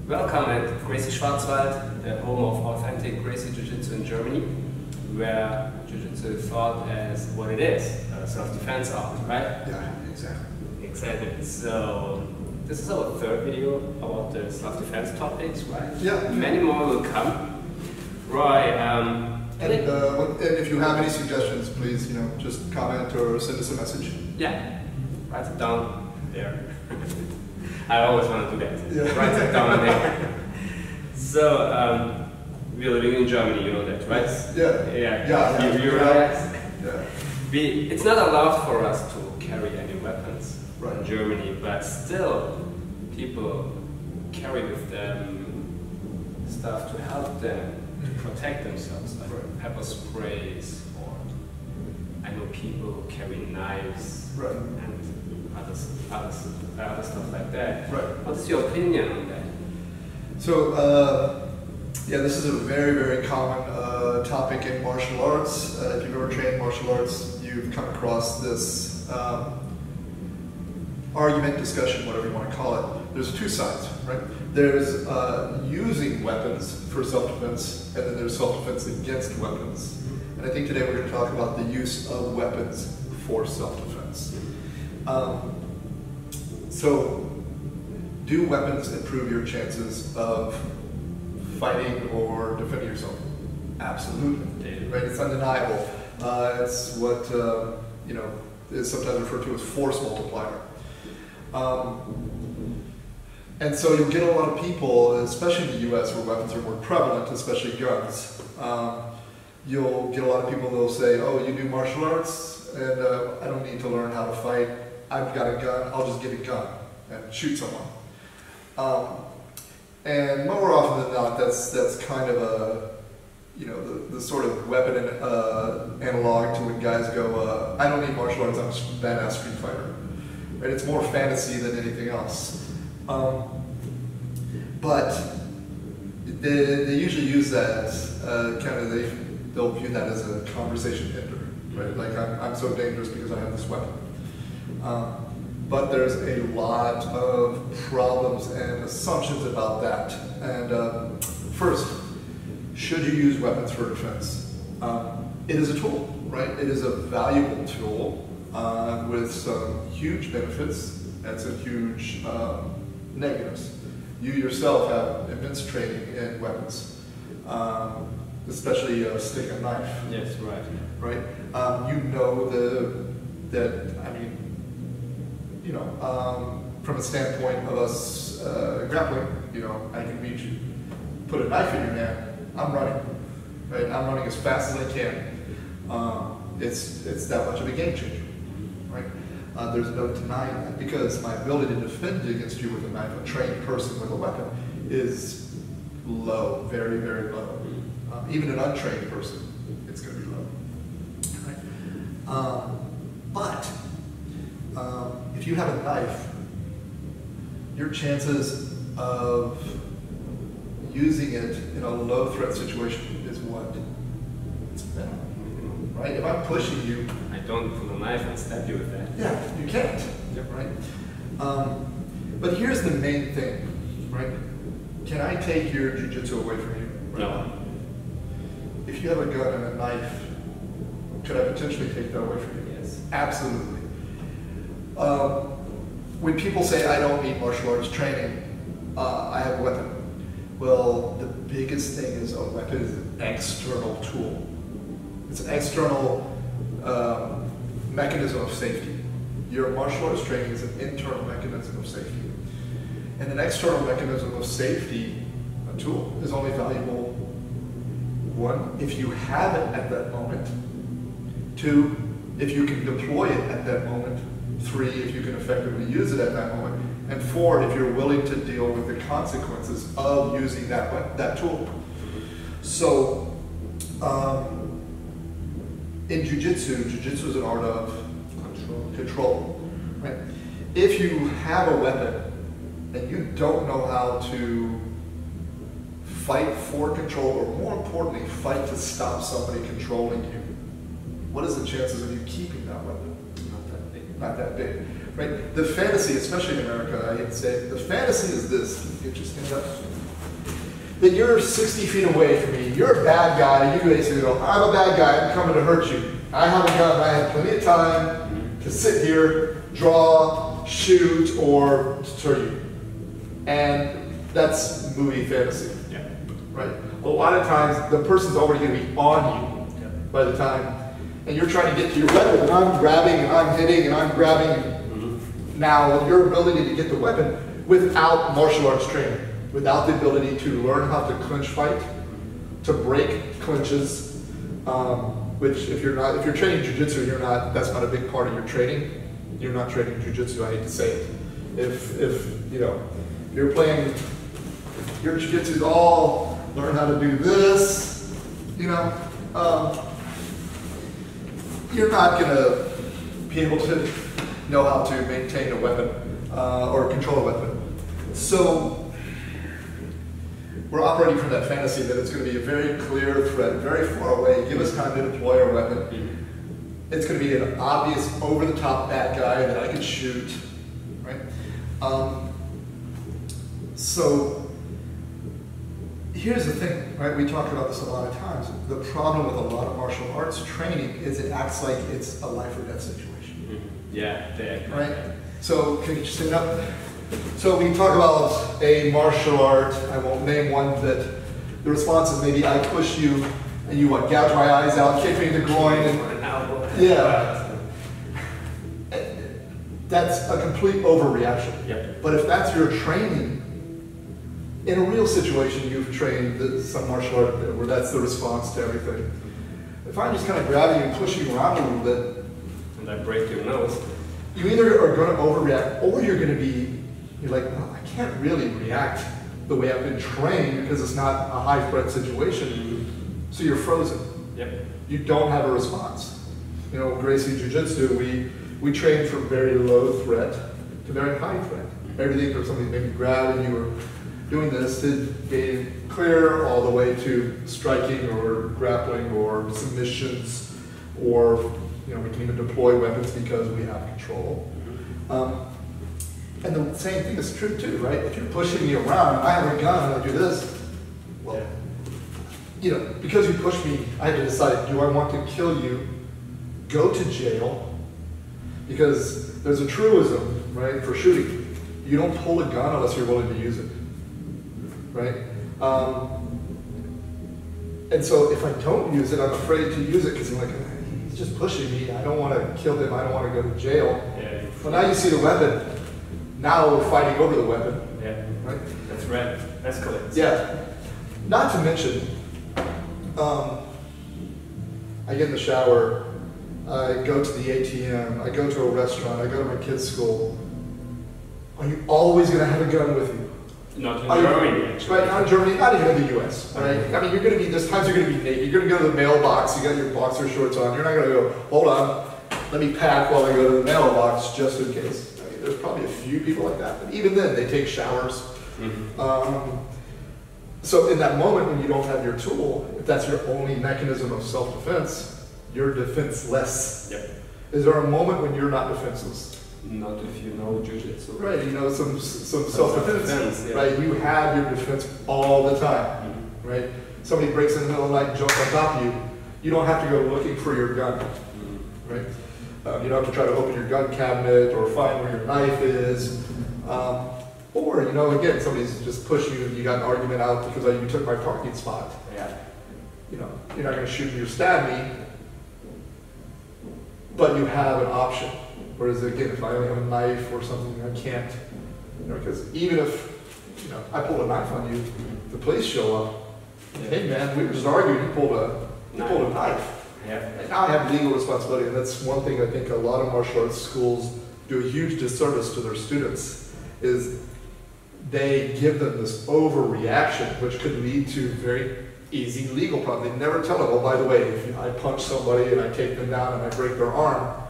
Welcome at Gracie Schwarzwald, the home of authentic Gracie Jiu-Jitsu in Germany, where Jiu-Jitsu is thought as what it is, a self-defense art, right? Yeah, exactly. Exactly. So, this is our third video about the self-defense topics, right? Yeah. Many more will come. Right. And if you have any suggestions, please, just comment or send us a message. Yeah. Write it down there. I always want to do that. Yeah. Write it down there. So, we're living in Germany, you know that, right? Yeah. You're right. Yeah. It's not allowed for us to carry any weapons in Germany, but still, people carry with them stuff to help them to protect themselves, like pepper sprays, or I know people who carry knives and other stuff like that. Right. What is your opinion on that? So, yeah, this is a very, very common topic in martial arts. If you've ever trained martial arts, you've come across this argument, discussion, whatever you want to call it. There's two sides, right? There's using weapons for self-defense, and then there's self-defense against weapons. And I think today we're going to talk about the use of weapons for self-defense. So, do weapons improve your chances of fighting or defending yourself? Absolutely, right? It's undeniable. It's what is sometimes referred to as force multiplier. And so you'll get a lot of people, especially in the U.S. where weapons are more prevalent, especially guns. You'll get a lot of people that'll say, "Oh, you do martial arts, and I don't need to learn how to fight. I've got a gun. I'll just get a gun and shoot someone." And more often than not, that's kind of a the sort of weapon analog to when guys go, "I don't need martial arts. I'm just a badass street fighter." Right? It's more fantasy than anything else. But they usually use that they'll view that as a conversation ender, right? Like I'm so dangerous because I have this weapon. But there's a lot of problems and assumptions about that. And first, should you use weapons for defense? It is a tool, right? It is a valuable tool with some huge benefits and some huge negatives. You yourself have immense training in weapons, especially stick and knife. Yes, right. Right? You know from a standpoint of us grappling, I can meet you, put a knife in your hand, I'm running, right? I'm running as fast as I can. It's that much of a game changer, right? There's no denying that, because my ability to defend against you with a knife, a trained person with a weapon, is low, very, very low. Even an untrained person, it's going to be low. Right? But if you have a knife, your chances of using it in a low threat situation is what? It's minimal, right? If I'm pushing you, I don't pull a knife and stab you with that. Yeah, you can't, right? But here's the main thing, right? Can I take your jiu-jitsu away from you? Right? No. If you have a gun and a knife, could I potentially take that away from you? Yes. Absolutely. When people say, "I don't need martial arts training, I have a weapon." Well, the biggest thing is a weapon is an external tool. It's an external mechanism of safety. Your martial arts training is an internal mechanism of safety. And an external mechanism of safety, a tool, is only valuable, one, if you have it at that moment. Two, if you can deploy it at that moment. Three, if you can effectively use it at that moment. And four, if you're willing to deal with the consequences of using that tool. So, in Jiu-Jitsu is an art of control, right? If you have a weapon and you don't know how to fight for control, or more importantly, fight to stop somebody controlling you, what is the chances of you keeping that weapon? Not that big, right? The fantasy, especially in America, I hate to say it, the fantasy is this. You just end up that you're 60 feet away from me, you're a bad guy, and you basically go, I'm a bad guy, I'm coming to hurt you. I have a gun, I have plenty of time to sit here, draw, shoot, or deter you. And that's movie fantasy, right? A lot of times, the person's already going to be on you by the time, and you're trying to get to your weapon, and I'm grabbing, and I'm hitting, and I'm grabbing. Now, your ability to get the weapon without martial arts training, without the ability to learn how to clinch fight, to break clinches, which if you're training Jiu-Jitsu, that's not a big part of your training. You're not training Jiu-Jitsu, I hate to say it. If you're playing, your Jiu-Jitsu is all learn how to do this, you're not gonna be able to know how to maintain a weapon or control a weapon. So we're operating from that fantasy that it's going to be a very clear threat, very far away, give us time to deploy our weapon. It's going to be an obvious over-the-top bad guy that I can shoot, right? So here's the thing, right? We talk about this a lot of times. The problem with a lot of martial arts training is it acts like it's a life or death situation. Yeah, right? So can you just stand up? So we talk about a martial art, I won't name one, that the response is maybe I push you and you what, gouge my eyes out, kick me in the groin, and yeah. That's a complete overreaction. Yep. But if that's your training, in a real situation you've trained some martial art where that's the response to everything. If I'm just kind of grabbing you and pushing you around a little bit, and I break your nose, you either are going to overreact or you're like, well, I can't really react the way I've been trained because it's not a high threat situation. So you're frozen. Yep. You don't have a response. Gracie Jiu-Jitsu, we train from very low threat to very high threat. Everything from somebody maybe grabbing you or doing this to being clear all the way to striking or grappling or submissions, or we can even deploy weapons because we have control. And the same thing is true too, right? If you're pushing me around and I have a gun and I do this, well, because you push me, I have to decide, do I want to kill you, go to jail? Because there's a truism, right, for shooting. You don't pull a gun unless you're willing to use it, right? And so if I don't use it, I'm afraid to use it because I'm like, he's just pushing me. I don't want to kill him. I don't want to go to jail. Yeah. Well, now you see the weapon. Now we're fighting over the weapon. Yeah. Right? That's red. Escalates. Yeah. Not to mention, I get in the shower, I go to the ATM, I go to a restaurant, I go to my kids' school. Are you always going to have a gun with you? Not in Germany, actually. Right, not in Germany, not even in the US, right? I mean, there's times you're going to be naked, you're going to go to the mailbox, you got your boxer shorts on, you're not going to go, hold on, let me pack while I go to the mailbox just in case. I mean, there's probably a few people like that, but even then, they take showers. So in that moment when you don't have your tool, if that's your only mechanism of self-defense, you're defenseless. Yep. Is there a moment when you're not defenseless? Not if you know Jiu-Jitsu. Right, some self-defense, yeah. right? You have your defense all the time, right? Somebody breaks in the middle of the night and jumps on top of you, you don't have to go looking for your gun, right? You don't have to try to open your gun cabinet or find where your knife is. Or, again, somebody's just pushing you and you got an argument out because you took my parking spot. Yeah. You're not going to shoot me or stab me, but you have an option. Whereas again, if I only have a knife or something, I can't, because even if, I pull a knife on you, the police show up, hey man, we were just arguing, you pulled a knife. Yeah. And now I have legal responsibility, and that's one thing I think a lot of martial arts schools do a huge disservice to their students, is they give them this overreaction, which could lead to very easy legal problems. They never tell them, oh, by the way, if I punch somebody and I take them down and I break their arm,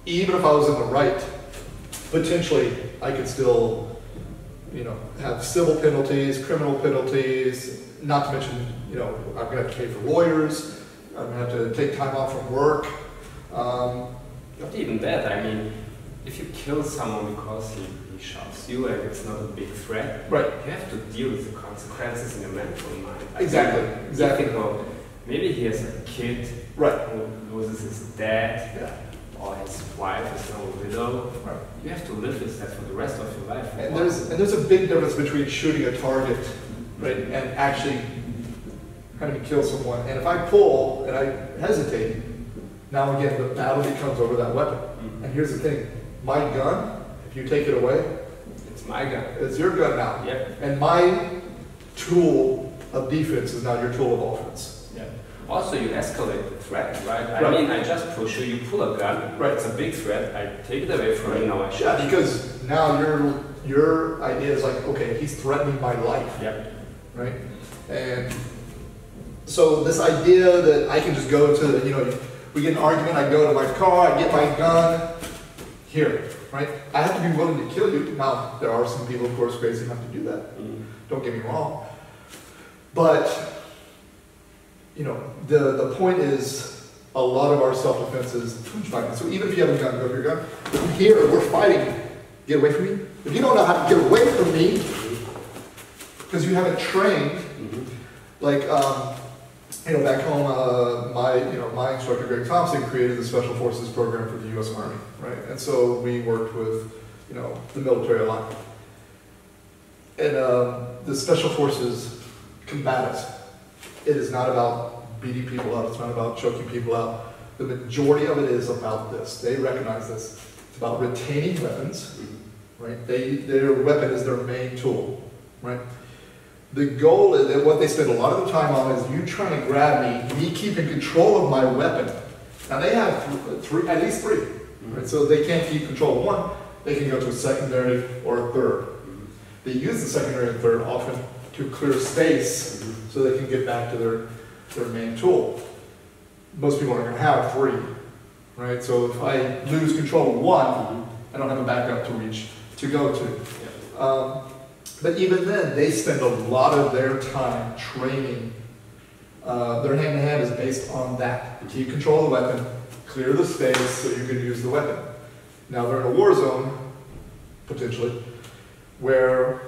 even if I was in the right, potentially I could still, have civil penalties, criminal penalties, not to mention, I'm going to have to pay for lawyers, I'm going to have to take time off from work. Not even that, I mean, if you kill someone because he shoves you and it's not a big threat, right. You have to deal with the consequences in your mental mind. Exactly. Well, maybe he has a kid right. who loses his dad, or his wife is now a widow. Right. You have to live with that for the rest of your life. And there's a big difference between shooting a target, right, and actually having to kill someone. And if I pull and I hesitate, now again the battle becomes over that weapon. And here's the thing, my gun, if you take it away, it's my gun. It's your gun now. Yep. And my tool of defense is now your tool of offense. Yeah. Also, you escalate the threat, right? I mean, I just push you, you pull a gun, right. It's a big threat, I take it away from you, now I shoot. Yeah, because now your idea is like, okay, he's threatening my life. Yep. Right? And so this idea that I can just go to, you know, we get an argument, I go to my car, I get my gun, here, right? I have to be willing to kill you. Now, there are some people, of course, Gracie, have to do that. Don't get me wrong. But, you know, the point is, a lot of our self-defense is clinch fighting. So even if you have a gun, go for your gun. But here, we're fighting. Get away from me. If you don't know how to get away from me, because you haven't trained, like, you know, back home, my instructor, Greg Thompson, created the Special Forces program for the U.S. Army, right? And so we worked with, you know, the military a lot. And the Special Forces combatants, it is not about beating people up, it's not about choking people out. The majority of it is about this. They recognize this. It's about retaining weapons, right? Their weapon is their main tool, right? The goal is that what they spend a lot of the time on is you trying to grab me keeping control of my weapon. Now they have at least three, right? So they can't keep control of one, they can go to a secondary or a third. They use the secondary and third often to clear space so they can get back to their main tool. Most people aren't going to have three, right? So if I lose control of one, I don't have a backup to go to. But even then, they spend a lot of their time training. Their hand-to-hand is based on that. To keep control of the weapon, clear the space so you can use the weapon. Now they're in a war zone, potentially, where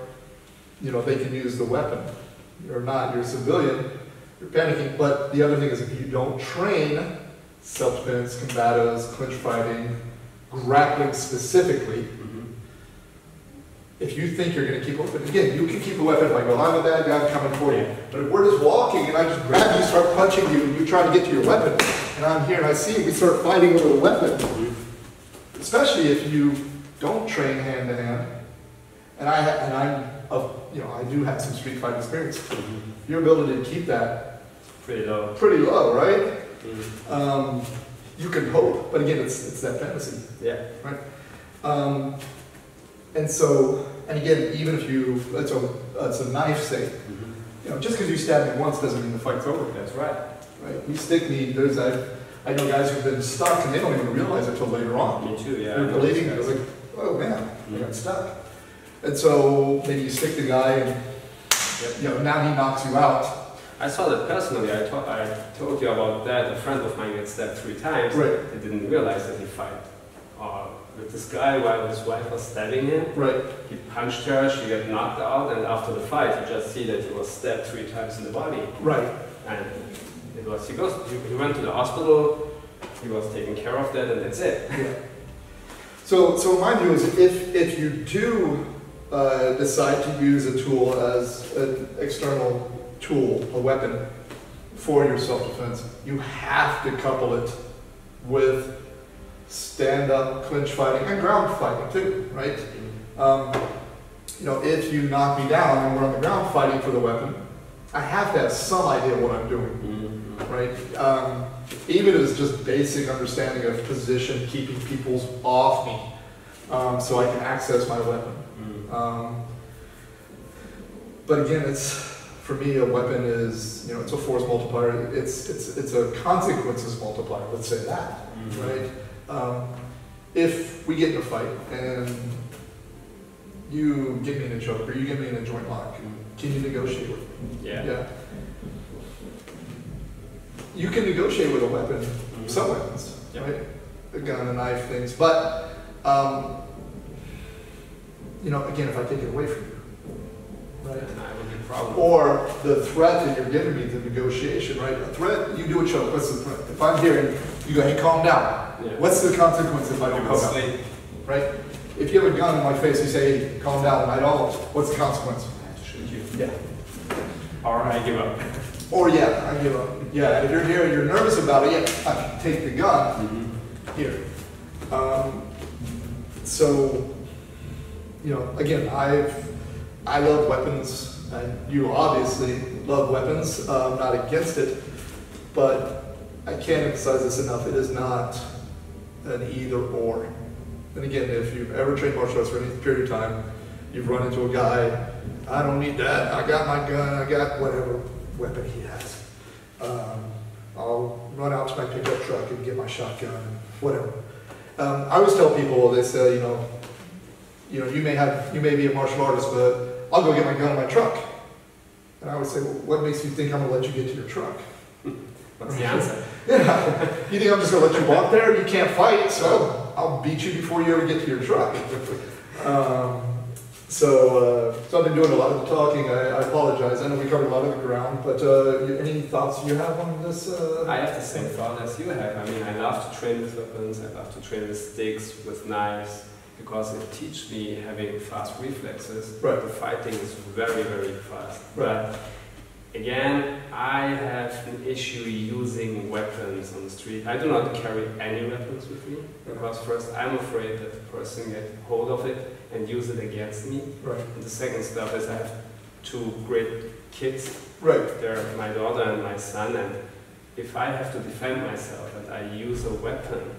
you know they can use the weapon. You're not, you're a civilian, you're panicking. But the other thing is if you don't train self-defense, combatives, clinch fighting, grappling specifically, if you think you're going to keep open, again, you can keep a weapon if I go, I'm a bad guy, I'm coming for you. But if we're just walking and I just grab you, start punching you, and you try to get to your weapon, and I'm here and I see we start fighting over the weapon, especially if you don't train hand to hand, and I do have some street fight experience. Your ability to keep that pretty low, right? You can hope, but again, it's that fantasy. Yeah. Right. And so, and again, even if it's a knife sake, you know, just because you stab me once doesn't mean the fight's over. That's right. Right? You stick me, I know guys who've been stuck and they don't even realize it until later on. Me too, yeah. They're bleeding, they're like, oh man, I got stuck. And so maybe you stick the guy and you know, now he knocks you out. I saw that personally. I told you about that. A friend of mine gets stabbed 3 times. Right. He didn't realize that he fought with this guy while his wife was stabbing him. Right. He punched her, she got knocked out, and after the fight, you just see that he was stabbed 3 times in the body. Right. And it was, he went to the hospital, he was taking care of that, and that's it. Yeah. So my view is if you do decide to use a tool as an external tool, a weapon for your self-defense, you have to couple it with stand-up clinch fighting and ground fighting too, right? You know, if you knock me down and we're on the ground fighting for the weapon, I have to have some idea what I'm doing, right? Even if it's just basic understanding of position, keeping people off me, so I can access my weapon. But again, for me, a weapon is, you know, it's a force multiplier. It's a consequences multiplier. Let's say that, right? If we get in a fight and you get me in a choke or you get me in a joint lock, can you negotiate with me? Yeah. You can negotiate with a weapon, some weapons, right? A gun, a knife, things. But You know, again, if I take it away from you, right? And I would be a problem. Or the threat that you're giving me, the negotiation, right? A threat, you do a choke, what's the threat? If I'm here and you go, hey, calm down, Yeah. what's the consequence if I don't calm down? Right? If you have a gun in my face, you say, hey, calm down, and I don't, what's the consequence? I have to shoot you. Yeah. Or I give up. Or yeah, I give up. Yeah, if you're here and you're nervous about it, yeah, I can take the gun here. So, you know, again, I love weapons, and you obviously love weapons. I'm not against it, but I can't emphasize this enough. It is not an either or. And again, if you've ever trained martial arts for any period of time, you've run into a guy, I don't need that, I got my gun, I got whatever weapon he has. I'll run out to my pickup truck and get my shotgun, whatever. I always tell people, they say, you know, you may be a martial artist, but I'll go get my gun in my truck. And I always say, well, what makes you think I'm gonna let you get to your truck? What's the answer? Yeah, you think I'm just gonna let you walk there? You can't fight, so I'll beat you before you ever get to your truck. So I've been doing a lot of the talking. I apologize. I know we covered a lot of the ground, but any thoughts you have on this? I have the same thought as you have. I mean, I love to train with weapons. I love to train with sticks, with knives, because it teaches me having fast reflexes. Right. The fighting is very, very fast. Right. But again, I have an issue using weapons on the street. I do not carry any weapons with me, because first I'm afraid that the person gets hold of it and use it against me. Right. And the second stuff is I have two great kids. Right. They're my daughter and my son, and if I have to defend myself and I use a weapon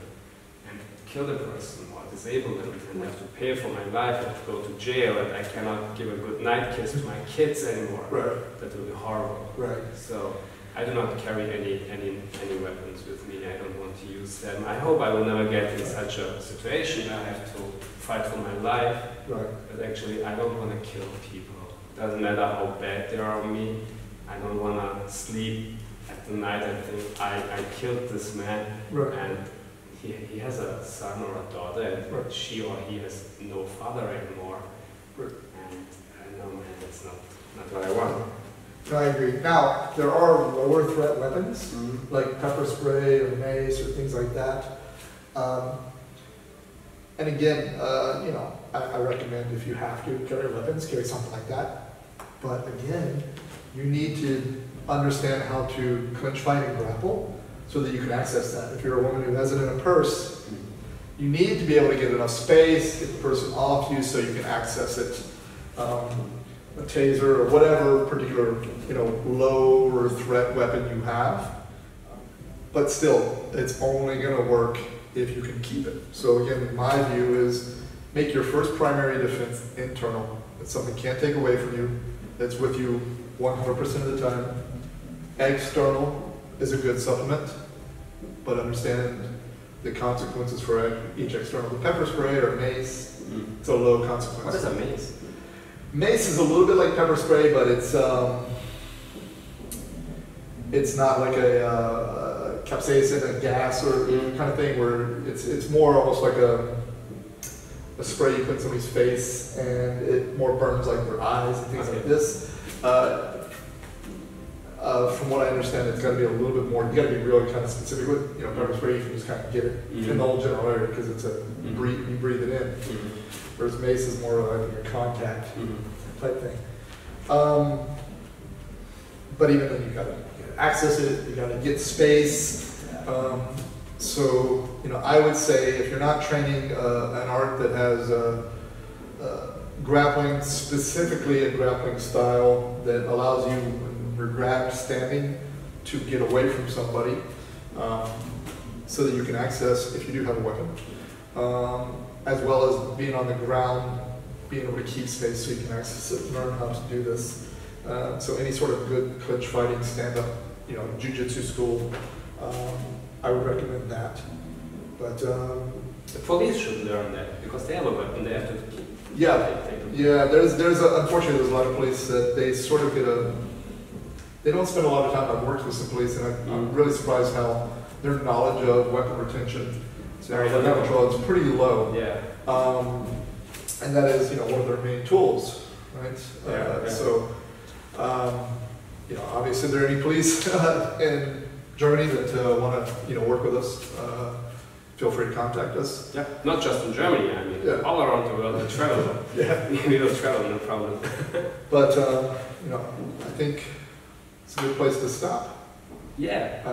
and kill the person or disable them and have to pay for my life and go to jail and I cannot give a good night kiss to my kids anymore, Right. that will be horrible. Right. So I do not carry any weapons with me. I don't want to use them. I hope I will never get in such a situation where I have to fight for my life. Right. But actually, I don't want to kill people. Doesn't matter how bad they are on me. I don't want to sleep at the night and think I killed this man, Right. and he has a son or a daughter, and Right. she or he has no father anymore. Right. And I know, man, that's not what I want. I agree. Now, there are lower threat weapons, like pepper spray or mace or things like that. And again, you know, I recommend if you have to carry weapons, carry something like that. But again, you need to understand how to clinch, fight, and grapple so that you can access that. If you're a woman who has it in a purse, you need to be able to get enough space, get the person off you so you can access it. A taser or whatever particular, you know, lower threat weapon you have. But still, it's only going to work if you can keep it. So again, my view is make your first primary defense internal. It's something can't take away from you. It's with you 100% of the time. External is a good supplement, but understand the consequences for each external. The pepper spray or mace, it's a low consequence. What is a mace? Mace is a little bit like pepper spray, but it's not like a capsaicin, a gas or kind of thing where it's more almost like a spray you put in somebody's face and it more burns like their eyes and things like this. From what I understand, it's got to be a little bit more. You got to be really kind of specific with, you know, pepper spray. You can just kind of get it in the whole general area because it's you breathe it in. Whereas mace is more like a contact type thing. But even then, you got to access it. You got to get space. So you know, I would say if you're not training an art that has grappling, specifically a grappling style that allows you, when you're grabbed standing, to get away from somebody, so that you can access, if you do have a weapon, as well as being on the ground, being able to keep space so you can access it, learn how to do this. So any sort of good clinch fighting, stand-up, you know, Jiu-Jitsu school, I would recommend that. But the police should learn that because they have a weapon. They have to keep. There's unfortunately there's a lot of police that they sort of get they don't spend a lot of time. I've worked with some police, and I'm really surprised how their knowledge of weapon retention is Their gun control is pretty low. Yeah. And that is, you know, one of their main tools, right? So, you know, obviously, if there are any police in Germany that want to, you know, work with us, feel free to contact us. Yeah, not just in Germany. I mean, all around the world we travel. We will travel, no problem. But you know, I think it's a good place to stop. Yeah.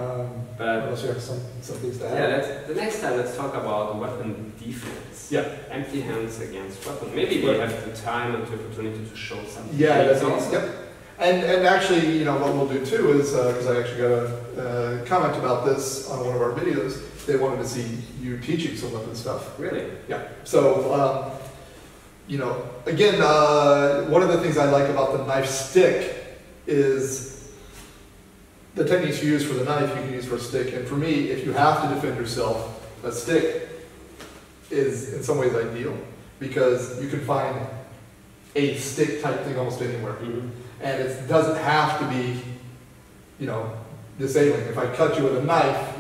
But unless you have some things to add. Yeah, the next time let's talk about weapon defense. Yeah. Empty hands against weapon. Maybe we have the time and the opportunity to show something. Yeah, that's awesome. Yep. And actually, you know, what we'll do too is, because I actually got a comment about this on one of our videos, they wanted to see you teaching some weapon stuff. Really? Yeah. So, you know, again, one of the things I like about the knife stick is the techniques you use for the knife you can use for a stick. And for me, if you have to defend yourself, a stick is in some ways ideal because you can find a stick type thing almost anywhere. Mm-hmm. And it doesn't have to be, you know, disabling. If I cut you with a knife,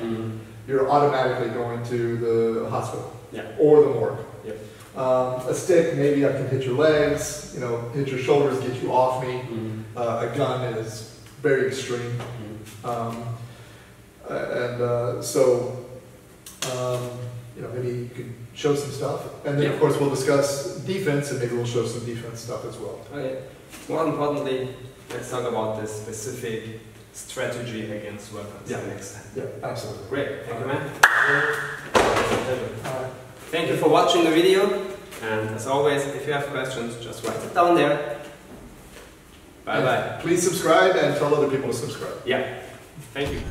you're automatically going to the hospital or the morgue. Yep. A stick, maybe I can hit your legs, you know, hit your shoulders, get you off me. A gun is very extreme. So, you know, maybe you could show some stuff. And then, of course, we'll discuss defense, and maybe we'll show some defense stuff as well. Okay. More importantly, let's talk about this specific strategy against weapons next time. Yeah, absolutely. Great. Thank you, man. Thank you for watching the video. And as always, if you have questions, just write it down there. Bye-bye. Please subscribe and tell other people to subscribe. Yeah. Thank you.